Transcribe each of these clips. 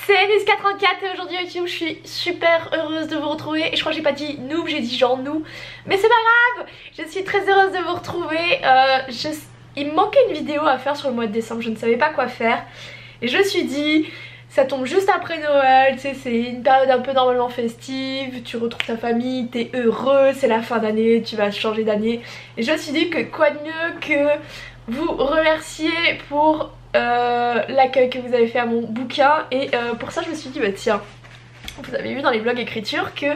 c'est Niska34 et aujourd'hui YouTube je suis super heureuse de vous retrouver. Et je crois que j'ai pas dit noob, j'ai dit genre nous. Mais c'est pas grave, je suis très heureuse de vous retrouver. Il me manquait une vidéo à faire sur le mois de décembre, je ne savais pas quoi faire. Et je me suis dit, ça tombe juste après Noël, tu sais, c'est une période un peu normalement festive, tu retrouves ta famille, t'es heureux, c'est la fin d'année, tu vas changer d'année. Et je me suis dit que quoi de mieux que vous remercier pour l'accueil que vous avez fait à mon bouquin. Et pour ça je me suis dit, bah tiens, vous avez vu dans les vlogs écriture que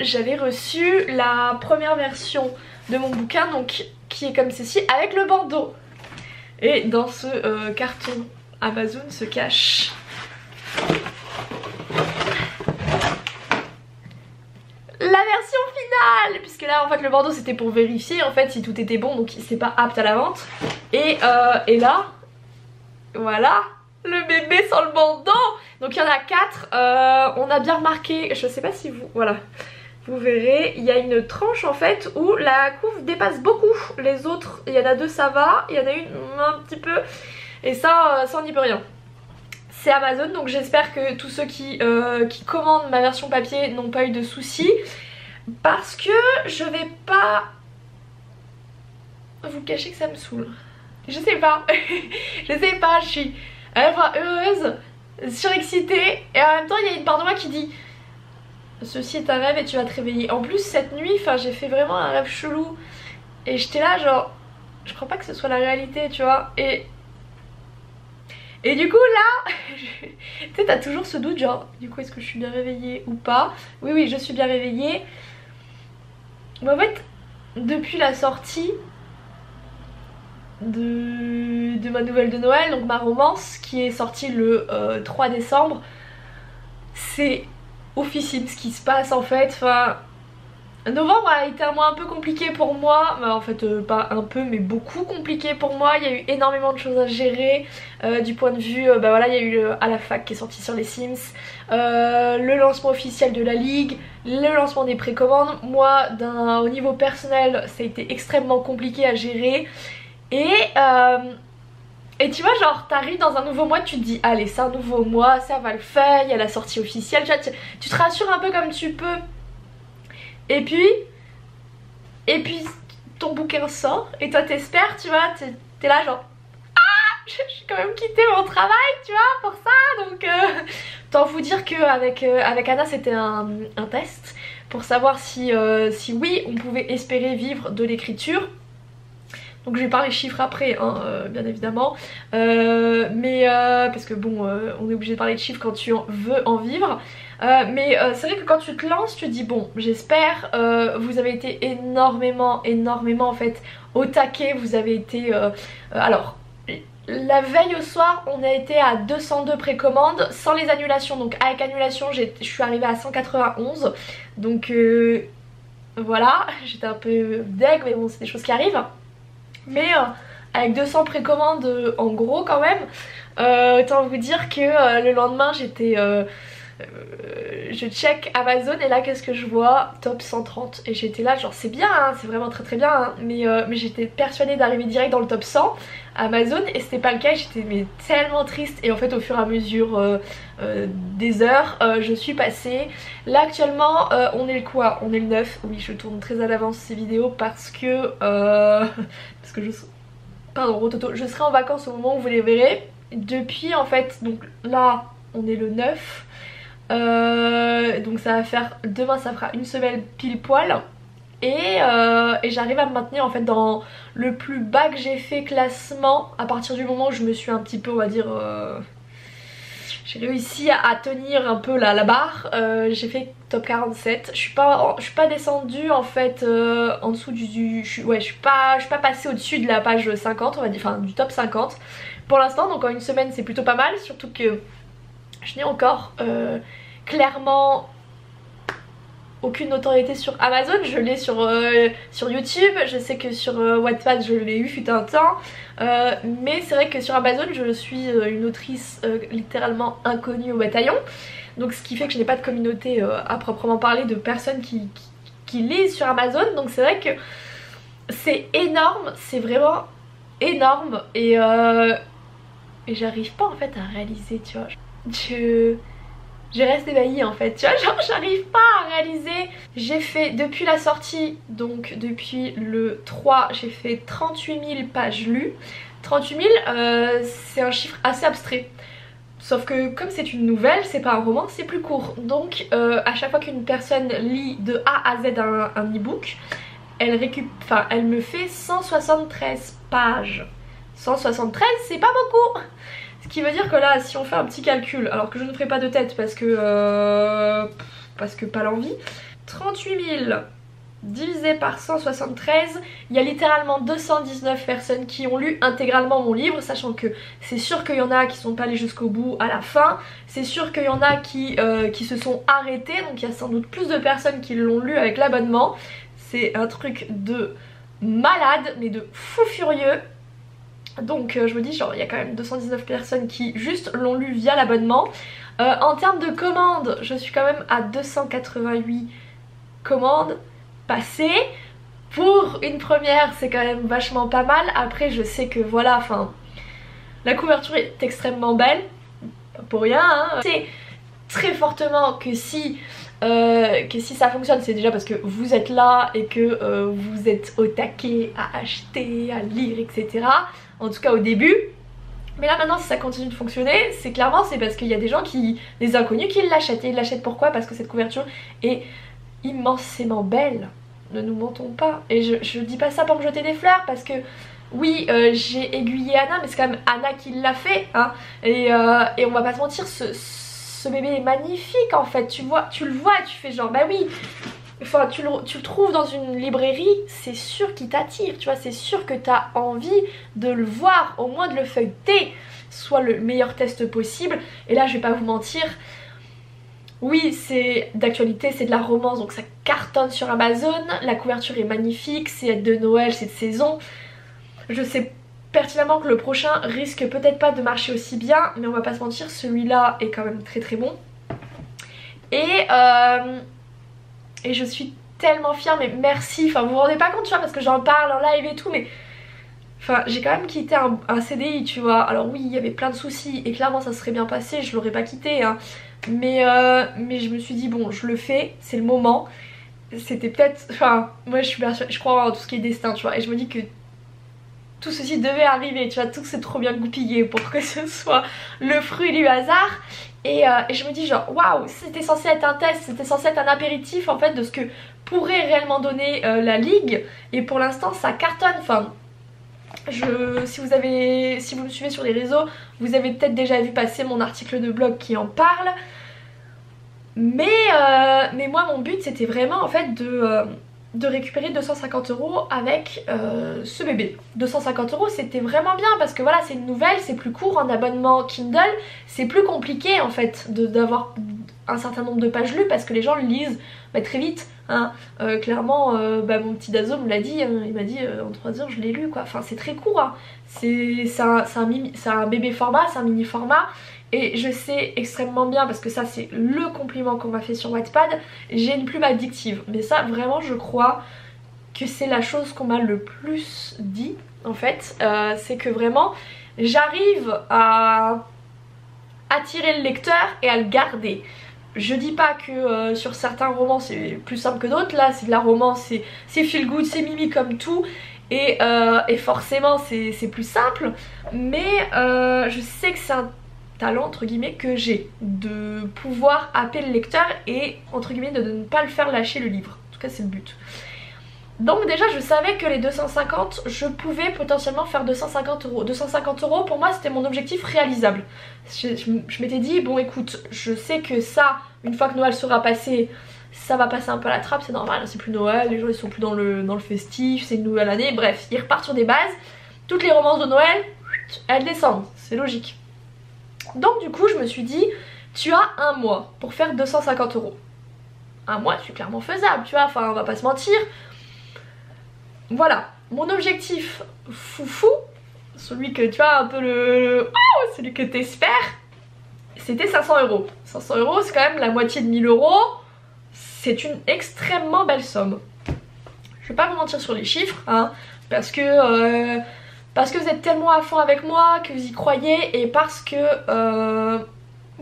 j'avais reçu la première version de mon bouquin, donc qui est comme ceci, avec le bandeau. Et dans ce carton Amazon se cache la version finale, puisque là en fait le bandeau c'était pour vérifier en fait si tout était bon, donc c'est pas apte à la vente. Et là voilà le bébé sans le bandeau. Donc il y en a 4, on a bien remarqué, je sais pas si vous, voilà, vous verrez, il y a une tranche en fait où la couve dépasse beaucoup les autres. Il y en a 2 ça va, il y en a une un petit peu, et ça on n'y peut rien. C'est Amazon, donc j'espère que tous ceux qui commandent ma version papier n'ont pas eu de soucis. Parce que je vais pas vous cacher que ça me saoule. Je sais pas, je sais pas, je suis à la fois heureuse, surexcitée, et en même temps il y a une part de moi qui dit ceci est un rêve et tu vas te réveiller. En plus cette nuit, j'ai fait vraiment un rêve chelou et j'étais là genre, je crois pas que ce soit la réalité, tu vois. Et du coup là, tu sais, t'as toujours ce doute genre, du coup est-ce que je suis bien réveillée ou pas? Oui, je suis bien réveillée. Mais en fait, depuis la sortie de ma nouvelle de Noël, donc ma romance, qui est sortie le 3 décembre, c'est oufissime ce qui se passe en fait. Novembre a été un mois un peu compliqué pour moi, en fait pas un peu mais beaucoup compliqué pour moi. Il y a eu énormément de choses à gérer du point de vue, voilà, il y a eu à la fac qui est sorti sur les Sims, le lancement officiel de la ligue, le lancement des précommandes. Moi au niveau personnel ça a été extrêmement compliqué à gérer. Et tu vois genre t'arrives dans un nouveau mois, tu te dis allez c'est un nouveau mois, ça va le faire, il y a la sortie officielle, tu te rassures un peu comme tu peux. Et puis ton bouquin sort et toi t'espères, tu vois, t'es là genre ah j'ai quand même quitté mon travail, tu vois, pour ça. Donc tant vous dire qu'avec avec Anna c'était un test pour savoir si oui on pouvait espérer vivre de l'écriture. Donc je vais parler chiffres après hein, bien évidemment, parce que bon on est obligé de parler de chiffres quand tu veux en vivre. C'est vrai que quand tu te lances tu te dis bon j'espère, vous avez été énormément en fait au taquet, vous avez été alors la veille au soir on a été à 202 précommandes sans les annulations, donc avec annulation je suis arrivée à 191, donc voilà j'étais un peu deg mais bon c'est des choses qui arrivent. Mais avec 200 précommandes en gros quand même, autant vous dire que le lendemain j'étais je check Amazon et là qu'est-ce que je vois? Top 130. Et j'étais là genre c'est bien hein, c'est vraiment très bien hein, mais j'étais persuadée d'arriver direct dans le top 100 Amazon et c'était pas le cas. J'étais tellement triste et en fait au fur et à mesure des heures je suis passée. Là actuellement on est le quoi? On est le 9. Oui je tourne très à l'avance ces vidéos parce que pardon Rototo, je serai en vacances au moment où vous les verrez. Depuis en fait, donc là on est le 9, donc ça va faire, demain ça fera une semaine pile poil. Et j'arrive à me maintenir en fait dans le plus bas que j'ai fait classement à partir du moment où je me suis un petit peu, on va dire, j'ai réussi à tenir un peu la barre. J'ai fait top 47. Je suis pas descendue en fait en dessous je suis pas passée au-dessus de la page 50 on va dire, enfin du top 50 pour l'instant. Donc en une semaine c'est plutôt pas mal, surtout que je n'ai encore clairement aucune notoriété sur Amazon. Je l'ai sur YouTube, je sais que sur Wattpad je l'ai eu fut un temps, mais c'est vrai que sur Amazon je suis une autrice littéralement inconnue au bataillon, donc ce qui fait que je n'ai pas de communauté à proprement parler de personnes qui lisent sur Amazon. Donc c'est vrai que c'est énorme, c'est vraiment énorme. Et et j'arrive pas en fait à réaliser, tu vois. Je reste ébahi en fait, tu vois, genre j'arrive pas à réaliser. J'ai fait depuis la sortie, donc depuis le 3, j'ai fait 38 000 pages lues. 38 000 c'est un chiffre assez abstrait. Sauf que comme c'est une nouvelle, c'est pas un roman, c'est plus court. Donc à chaque fois qu'une personne lit de A à Z un e-book, elle me fait 173 pages. 173 c'est pas beaucoup. Ce qui veut dire que là, si on fait un petit calcul, alors que je ne ferai pas de tête parce que pas l'envie, 38 000 divisé par 173, il y a littéralement 219 personnes qui ont lu intégralement mon livre, sachant que c'est sûr qu'il y en a qui sont pas allés jusqu'au bout à la fin, c'est sûr qu'il y en a qui se sont arrêtés, donc il y a sans doute plus de personnes qui l'ont lu avec l'abonnement. C'est un truc de malade, mais de fou furieux. Donc je me dis genre il y a quand même 219 personnes qui juste l'ont lu via l'abonnement. En termes de commandes, je suis quand même à 288 commandes passées. Pour une première c'est quand même vachement pas mal. Après je sais que voilà, enfin la couverture est extrêmement belle, pas pour rien hein. C'est très fortement que si ça fonctionne, c'est déjà parce que vous êtes là et que vous êtes au taquet à acheter, à lire, etc. En tout cas au début. Mais là maintenant si ça continue de fonctionner, c'est parce qu'il y a des gens des inconnus qui l'achètent. Et ils l'achètent pourquoi? Parce que cette couverture est immensément belle. Ne nous mentons pas. Et je dis pas ça pour me jeter des fleurs parce que oui j'ai aiguillé Anna, mais c'est quand même Anna qui l'a fait hein. Et on va pas se mentir, ce bébé est magnifique en fait. Tu le vois et tu fais genre bah oui. Enfin tu le trouves dans une librairie, c'est sûr qu'il t'attire, tu vois, c'est sûr que t'as envie de le voir, au moins de le feuilleter, soit le meilleur test possible. Et là je vais pas vous mentir, oui c'est d'actualité, c'est de la romance donc ça cartonne sur Amazon, la couverture est magnifique, c'est de Noël, c'est de saison. Je sais pertinemment que le prochain risque peut-être pas de marcher aussi bien, mais on va pas se mentir, celui-là est quand même très très bon. Et je suis tellement fière, mais merci, enfin vous vous rendez pas compte tu vois parce que j'en parle en live et tout, mais enfin j'ai quand même quitté un CDI tu vois. Alors oui il y avait plein de soucis et clairement ça serait bien passé, je l'aurais pas quitté hein. Mais je me suis dit bon je le fais, c'est le moment. C'était peut-être, enfin moi je crois en tout ce qui est destin tu vois. Et je me dis que tout ceci devait arriver, tu vois, tout s'est trop bien goupillé pour que ce soit le fruit du hasard. Et je me dis genre waouh, c'était censé être un test, c'était censé être un apéritif en fait de ce que pourrait réellement donner la ligue. Et pour l'instant ça cartonne, enfin si vous me suivez sur les réseaux, vous avez peut-être déjà vu passer mon article de blog qui en parle. Mais moi mon but c'était vraiment en fait de récupérer 250 € avec ce bébé. 250 € c'était vraiment bien parce que voilà c'est une nouvelle, c'est plus court en abonnement Kindle, c'est plus compliqué en fait d'avoir un certain nombre de pages lues parce que les gens le lisent très vite hein. Clairement mon petit Dazo me l'a dit hein, il m'a dit en 3 heures je l'ai lu quoi, enfin c'est très court hein. C'est un bébé format, c'est un mini format. Et je sais extrêmement bien, parce que ça c'est le compliment qu'on m'a fait sur Wattpad, j'ai une plume addictive. Mais ça vraiment je crois que c'est la chose qu'on m'a le plus dit en fait. C'est que vraiment j'arrive à attirer le lecteur et à le garder. Je dis pas que sur certains romans c'est plus simple que d'autres, là c'est de la romance, c'est feel good, c'est mimi comme tout. Et forcément c'est plus simple. Mais je sais que c'est un talent entre guillemets que j'ai de pouvoir happer le lecteur et entre guillemets de ne pas le faire lâcher le livre. En tout cas c'est le but. Donc déjà je savais que les 250 je pouvais potentiellement faire 250 €. 250 € pour moi c'était mon objectif réalisable. Je m'étais dit bon écoute je sais que ça une fois que Noël sera passé ça va passer un peu à la trappe, c'est normal, c'est plus Noël, les gens ils sont plus dans le festif, c'est une nouvelle année, bref ils repartent sur des bases. Toutes les romances de Noël elles descendent, c'est logique. Donc du coup je me suis dit tu as un mois pour faire 250 €. Un mois c'est clairement faisable tu vois, enfin on va pas se mentir. Voilà, mon objectif foufou, celui que tu vois un peu celui que t'espères, c'était 500 €. 500 € c'est quand même la moitié de 1000 €, c'est une extrêmement belle somme. Je vais pas vous mentir sur les chiffres hein, parce que parce que vous êtes tellement à fond avec moi, que vous y croyez, et parce que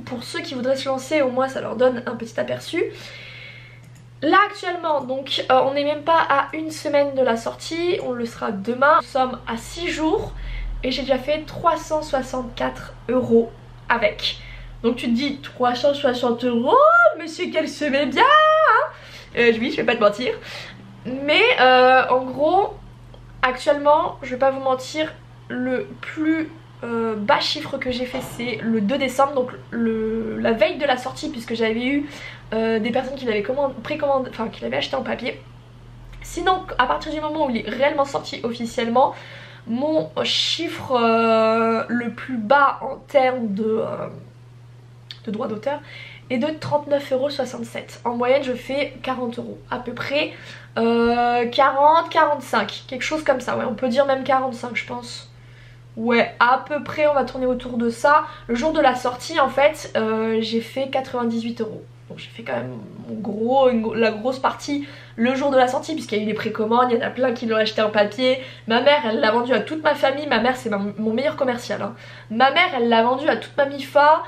pour ceux qui voudraient se lancer, au moins ça leur donne un petit aperçu. Là actuellement, donc on n'est même pas à une semaine de la sortie, on le sera demain. Nous sommes à 6 jours et j'ai déjà fait 364 € avec. Donc tu te dis 360 €, mais c'est qu'elle se met bien hein. Oui, je vais pas te mentir. Mais en gros, actuellement, je vais pas vous mentir, le plus bas chiffre que j'ai fait c'est le 2 décembre, donc la veille de la sortie, puisque j'avais eu des personnes qui l'avaient précommandé, enfin qui l'avaient acheté en papier. Sinon, à partir du moment où il est réellement sorti officiellement, mon chiffre le plus bas en termes de droits d'auteur est de 39,67 €. En moyenne, je fais 40 € à peu près, 40, 45, quelque chose comme ça. Ouais, on peut dire même 45, je pense. Ouais, à peu près, on va tourner autour de ça. Le jour de la sortie, en fait, j'ai fait 98 €. Donc j'ai fait quand même la grosse partie le jour de la sortie, puisqu'il y a eu les précommandes, il y en a plein qui l'ont acheté en papier. Ma mère, elle l'a vendu à toute ma famille. Ma mère, c'est mon meilleur commercial. Hein. Ma mère, elle l'a vendu à toute ma MIFA.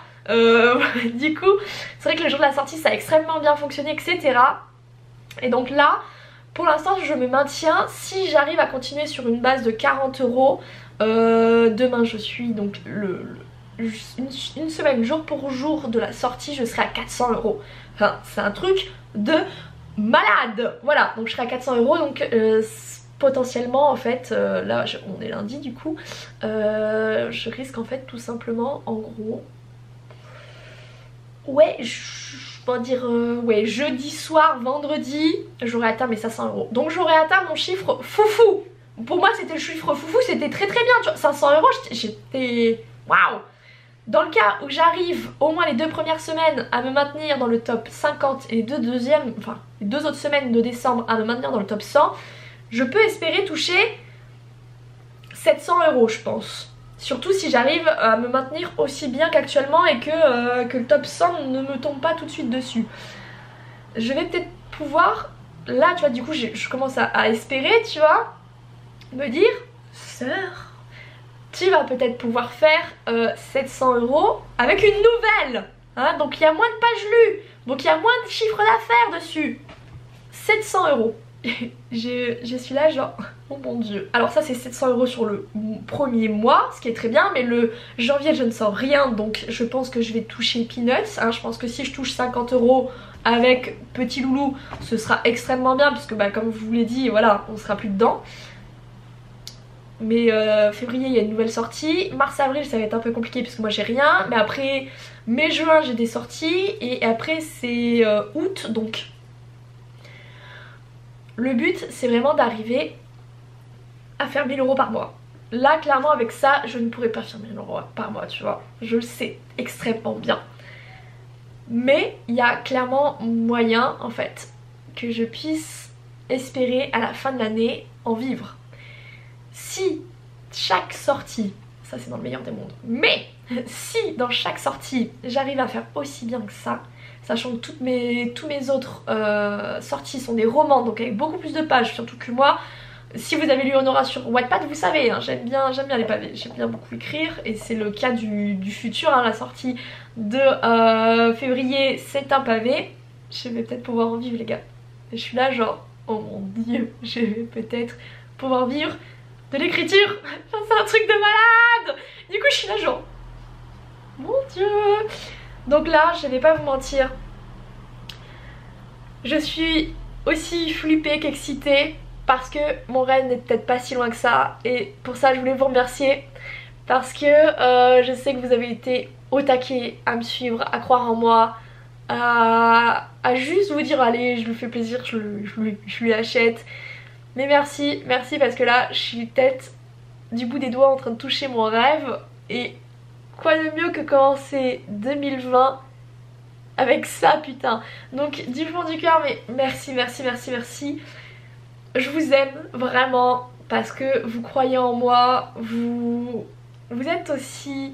Du coup, c'est vrai que le jour de la sortie, ça a extrêmement bien fonctionné, etc. Et donc là, pour l'instant, je me maintiens. Si j'arrive à continuer sur une base de 40 €, demain je suis donc une semaine jour pour jour de la sortie, je serai à 400 €. Enfin, c'est un truc de malade. Voilà, donc je serai à 400 €, donc potentiellement en fait, là on est lundi du coup, je risque en fait tout simplement en gros, ouais, je vais dire, ouais, jeudi soir, vendredi, j'aurai atteint mes 500 €. Donc j'aurai atteint mon chiffre foufou. Pour moi c'était le chiffre foufou, c'était très très bien, tu vois, 500 €, j'étais waouh. Dans le cas où j'arrive au moins les 2 premières semaines à me maintenir dans le top 50 et les les 2 autres semaines de décembre à me maintenir dans le top 100, je peux espérer toucher 700 €, je pense. Surtout si j'arrive à me maintenir aussi bien qu'actuellement et que le top 100 ne me tombe pas tout de suite dessus. Je vais peut-être pouvoir, là tu vois, du coup je commence à espérer, tu vois, me dire, sœur, tu vas peut-être pouvoir faire 700 € avec une nouvelle, hein, donc il y a moins de pages lues, donc il y a moins de chiffre d'affaires dessus. 700 €. Je suis là genre, oh mon dieu. Alors ça c'est 700 € sur le premier mois, ce qui est très bien, mais le janvier je ne sors rien, donc je pense que je vais toucher peanuts, hein. Je pense que si je touche 50 € avec Petit Loulou, ce sera extrêmement bien, puisque bah, comme je vous l'ai dit, voilà, on sera plus dedans. Mais février il y a une nouvelle sortie, mars-avril ça va être un peu compliqué puisque moi j'ai rien, mais après mai-juin j'ai des sorties, et après c'est août, donc le but c'est vraiment d'arriver à faire 1000 € par mois. Là clairement avec ça je ne pourrais pas faire 1000 € par mois, tu vois, je le sais extrêmement bien. Mais il y a clairement moyen en fait que je puisse espérer à la fin de l'année en vivre. Si chaque sortie, ça c'est dans le meilleur des mondes, mais si dans chaque sortie j'arrive à faire aussi bien que ça, sachant que tous mes autres sorties sont des romans, donc avec beaucoup plus de pages, surtout que moi, si vous avez lu Honora sur Wattpad, vous savez, hein, j'aime bien les pavés, j'aime bien beaucoup écrire, et c'est le cas du futur, hein, la sortie de février c'est un pavé. Je vais peut-être pouvoir en vivre les gars, et je suis là genre, oh mon dieu, je vais peut-être pouvoir vivre de l'écriture. C'est un truc de malade. Du coup je suis là genre, mon dieu. Donc là je vais pas vous mentir, je suis aussi flippée qu'excitée, parce que mon rêve n'est peut-être pas si loin que ça, et pour ça je voulais vous remercier, parce que je sais que vous avez été au taquet à me suivre, à croire en moi, à juste vous dire allez je lui fais plaisir, je lui achète. Mais merci, merci, parce que là je suis peut-être du bout des doigts en train de toucher mon rêve, et quoi de mieux que commencer 2020 avec ça, putain. Donc du fond du cœur, mais merci, merci, merci, merci. Je vous aime vraiment parce que vous croyez en moi, vous êtes aussi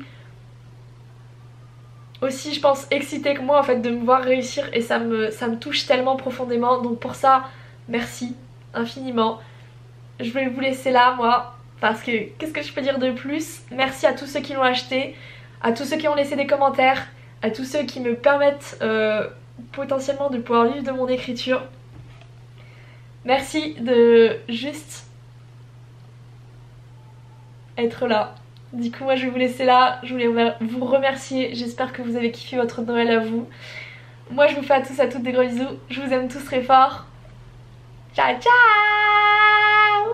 je pense excité que moi en fait de me voir réussir, et ça me touche tellement profondément. Donc pour ça merci infiniment. Je vais vous laisser là moi, parce que qu'est-ce que je peux dire de plus? Merci à tous ceux qui l'ont acheté, à tous ceux qui ont laissé des commentaires, à tous ceux qui me permettent potentiellement de pouvoir vivre de mon écriture. Merci de juste être là. Du coup moi je vais vous laisser là, je voulais vous remercier, j'espère que vous avez kiffé votre Noël à vous. Moi je vous fais à tous à toutes des gros bisous, je vous aime tous très fort. Ciao ciao.